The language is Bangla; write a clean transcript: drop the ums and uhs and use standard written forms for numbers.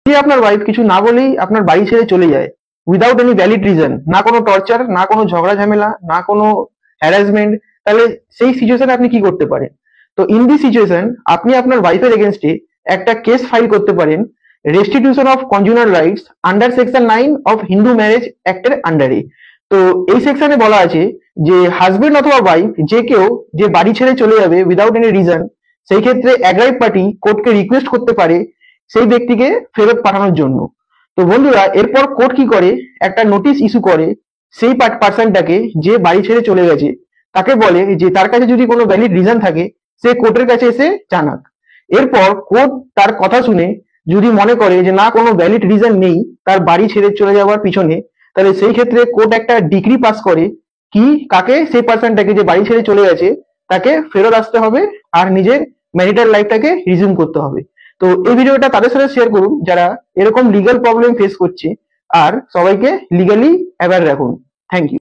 যদি আপনার ওয়াইফ কিছু না বলেই আপনার বাড়ি ছেড়ে চলে যায় উইদাউট এনি ভ্যালিড রিজন, না কোনো টর্চার, না কোনো ঝগড়া ঝামেলা, না কোনো হ্যারাসমেন্ট, তাহলে সেই সিচুয়েশনে আপনি কি করতে পারেন? তো ইন দিস সিচুয়েশন আপনি আপনার ওয়াইফের এগেনস্টে একটা কেস ফাইল করতে পারেন restitution of conjugal rights under section 9 of Hindu marriage অ্যাক্টের আন্ডারে। তো এই সেকশনে বলা আছে যে হাজবেন্ড অথবা ওয়াইফ যে কেউ যে বাড়ি ছেড়ে চলে যাবে উইদাউট এনি রিজন, সেই ক্ষেত্রে অ্যাগ্রাইভ পার্টি কোর্টকে রিকোয়েস্ট করতে পারে সেই ব্যক্তিকে ফেরত পাঠানোর জন্য। তো বন্ধুরা, এরপর কোর্ট কি করে, একটা নোটিশ ইস্যু করে সেই পার্সনটাকে যে বাড়ি ছেড়ে চলে গেছে, তাকে বলে যে তার কাছে যদি কোনো ভ্যালিড রিজন থাকে সে কোর্টের কাছে এসে জানাক। এরপর কোর্ট তার কথা শুনে যদি মনে করে যে না, কোনো ভ্যালিড রিজন নেই তার বাড়ি ছেড়ে চলে যাওয়ার পিছনে, তাহলে সেই ক্ষেত্রে কোর্ট একটা ডিক্রি পাস করে কি কাকে, সেই পার্সনটাকে যে বাড়ি ছেড়ে চলে গেছে তাকে ফেরত আসতে হবে আর নিজের ম্যারিটাল লাইফটাকে রিজিউম করতে হবে। তো এই ভিডিওটা তাদের সাথে শেয়ার করুন যারা এরকম লিগ্যাল প্রবলেম ফেস করছে, আর সবাইকে লিগালি অ্যাওয়্যার রাখুন। Thank you.